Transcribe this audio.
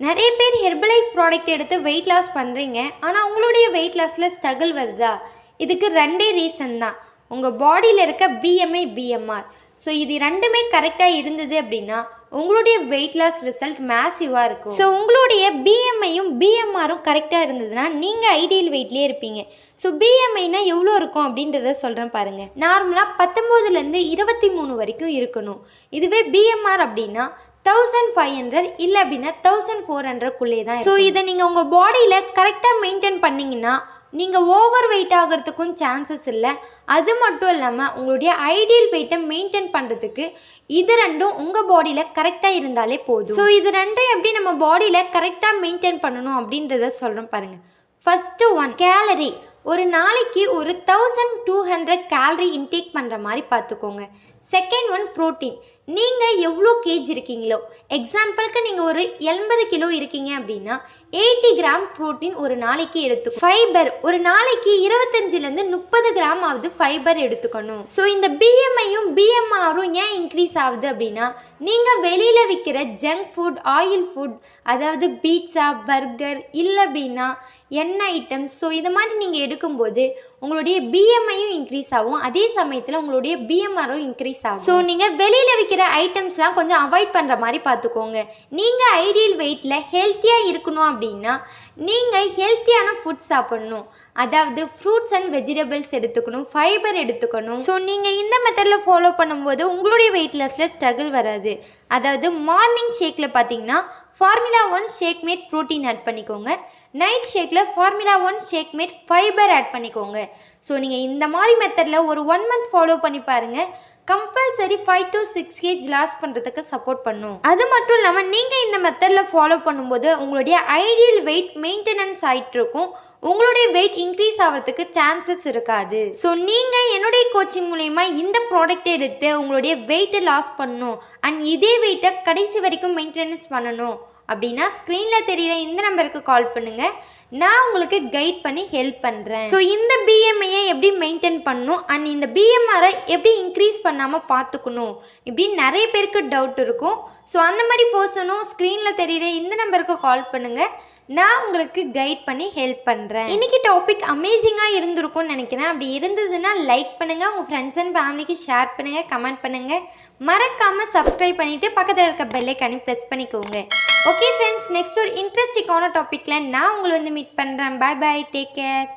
நிறைய பேர் Herbalife product எடுத்து வெயிட் லாஸ் பண்ணுறீங்க, ஆனால் உங்களுடைய வெயிட் லாஸில் ஸ்ட்ரகிள் வருதா? இதுக்கு ரெண்டே ரீசன் தான். உங்கள் பாடியில் இருக்க பிஎம்ஐ, பிஎம்ஆர். ஸோ இது ரெண்டுமே கரெக்டாக இருந்தது அப்படின்னா உங்களுடைய வெயிட் லாஸ் ரிசல்ட் மேசிவாக இருக்கும். ஸோ உங்களுடைய பிஎம்ஐயும் பிஎம்ஆரும் கரெக்டாக இருந்ததுன்னா நீங்கள் ஐடியல் வெயிட்லேயே இருப்பீங்க. ஸோ பிஎம்ஐனா எவ்வளோ இருக்கும் அப்படின்றத சொல்கிறேன் பாருங்கள். நார்மலாக 19லேருந்து 23 வரைக்கும் இருக்கணும். இதுவே பிஎம்ஆர் அப்படின்னா 1500 இல்லை அப்படின்னா 1400 தான். ஸோ இதை நீங்கள் உங்கள் பாடியில் கரெக்டாக மெயின்டைன் பண்ணிங்கன்னா நீங்கள் ஓவர் வெயிட் ஆகிறதுக்கும் சான்சஸ் இல்லை. அது மட்டும் இல்லாமல் உங்களுடைய ஐடியல் வெயிட்டை மெயின்டைன் பண்ணுறதுக்கு இது ரெண்டும் உங்கள் பாடியில் கரெக்டாக இருந்தாலே போதும். ஸோ இது ரெண்டும் எப்படி நம்ம பாடியில் கரெக்டாக மெயின்டைன் பண்ணணும் அப்படின்றத சொல்கிறேன் பாருங்கள். First one, calorie. ஒரு நாளைக்கு ஒரு 1200 கேலரி இன்டேக் பண்ணுற மாதிரி பார்த்துக்கோங்க. Second one, protein. நீங்கள் எவ்வளோ கேஜ் இருக்கீங்களோ, எக்ஸாம்பிளுக்கு நீங்கள் ஒரு 80 கிலோ இருக்கீங்க அப்படின்னா 80 கிராம் ப்ரோட்டீன் ஒரு நாளைக்கு எடுத்துக்கணும். ஃபைபர், ஒரு நாளைக்கு 25லேருந்து 30 கிராம் ஆகுது ஃபைபர் எடுத்துக்கணும். ஸோ இந்த பிஎம்ஐயும் பிஎம்ஆரும் ஏன் இன்க்ரீஸ் ஆகுது அப்படின்னா நீங்கள் வெளியில் விற்கிற ஜங்க் ஃபுட், ஆயில் ஃபுட், அதாவது பீட்சா, பர்கர், இல்லை அப்படின்னா எண்ணெய் ஐட்டம்ஸ், ஸோ இது மாதிரி நீங்கள் எடுக்கும்போது உங்களுடைய பிஎம்ஐயும் இன்க்ரீஸ் ஆகும், அதே சமயத்தில் உங்களுடைய பிஎம்ஆரும் இன்க்ரீஸ் ஆகும். ஸோ நீங்கள் வெளியில் விற்கிற ஐட்டம்ஸ்லாம் கொஞ்சம் அவாய்ட் பண்ணுற மாதிரி பார்த்துக்கோங்க. நீங்கள் ஐடியல் வெயிட்டில் ஹெல்த்தியாக இருக்கணும் அப்படின்னா நீங்கள் ஹெல்த்தியான ஃபுட் சாப்பிடணும். அதாவது ஃப்ரூட்ஸ் அண்ட் வெஜிடபிள்ஸ் எடுத்துக்கணும், ஃபைபர் எடுத்துக்கணும். ஸோ நீங்கள் இந்த மெத்தடில் ஃபாலோ பண்ணும்போது உங்களுடைய வெயிட் லாஸில் ஸ்ட்ரகிள் வராது. அதாவது மார்னிங் ஷேக்கில் பார்த்தீங்கன்னா formula 1 shake mate protein add பண்ணிக்கோங்க. Night ஷேக்கில் formula 1 shake mate fibre add பண்ணிக்கோங்க. ஸோ நீங்கள் இந்த மாதிரி மெத்தடில் ஒரு 1 மந்த் ஃபாலோ பண்ணி பாருங்கள். கம்பல்சரி 5 to 6 kg லாஸ் பண்ணுறதுக்கு சப்போர்ட் பண்ணும். அது மட்டும் இல்லாமல் நீங்கள் இந்த மெத்தடில் ஃபாலோ பண்ணும்போது உங்களுடைய ஐடியல் வெயிட் மெயின்டெனன்ஸ் ஆகிட்டு இருக்கும். உங்களுடைய வெயிட் இன்க்ரீஸ் ஆகிறதுக்கு சான்சஸ் இருக்காது. ஸோ நீங்கள் என்னுடைய கோச்சிங் மூலயமா இந்த ப்ராடக்ட் எடுத்து உங்களுடைய வெயிட்டை லாஸ் பண்ணணும் அண்ட் இதே வெயிட்டை கடைசி வரைக்கும் மெயின்டெனன்ஸ் பண்ணணும் அப்படின்னா ஸ்க்ரீனில் தெரியிற இந்த நம்பருக்கு கால் பண்ணுங்கள். நான் உங்களுக்கு கைட் பண்ணி ஹெல்ப் பண்ணுறேன். ஸோ இந்த பிஎம்ஐயை எப்படி மெயின்டைன் பண்ணணும் அண்ட் இந்த பிஎம்ஆரை எப்படி இன்க்ரீஸ் பண்ணாமல் பார்த்துக்கணும் இப்படின்னு நிறைய பேருக்கு டவுட் இருக்கும். ஸோ அந்த மாதிரி பர்சனும் ஸ்க்ரீனில் தெரியிற இந்த நம்பருக்கு கால் பண்ணுங்கள். நான் உங்களுக்கு கைட் பண்ணி ஹெல்ப் பண்ணுறேன். இன்றைக்கி டாபிக் அமேசிங்காக இருந்திருக்கும்னு நினைக்கிறேன். அப்படி இருந்ததுன்னா லைக் பண்ணுங்கள், உங்கள் ஃப்ரெண்ட்ஸ் அண்ட் ஃபேமிலிக்கு ஷேர் பண்ணுங்கள், கமெண்ட் பண்ணுங்கள். மறக்காமல் சப்ஸ்கிரைப் பண்ணிவிட்டு பக்கத்தில் இருக்க பெல் ஐக்கானை ப்ரெஸ் பண்ணிக்கோங்க. ஓகே ஃப்ரெண்ட்ஸ், நெக்ஸ்ட் ஒரு இன்ட்ரெஸ்டிங்கான டாப்பிக்கில் நான் உங்களை வந்து மீட் பண்ணுறேன். Bye bye, take care.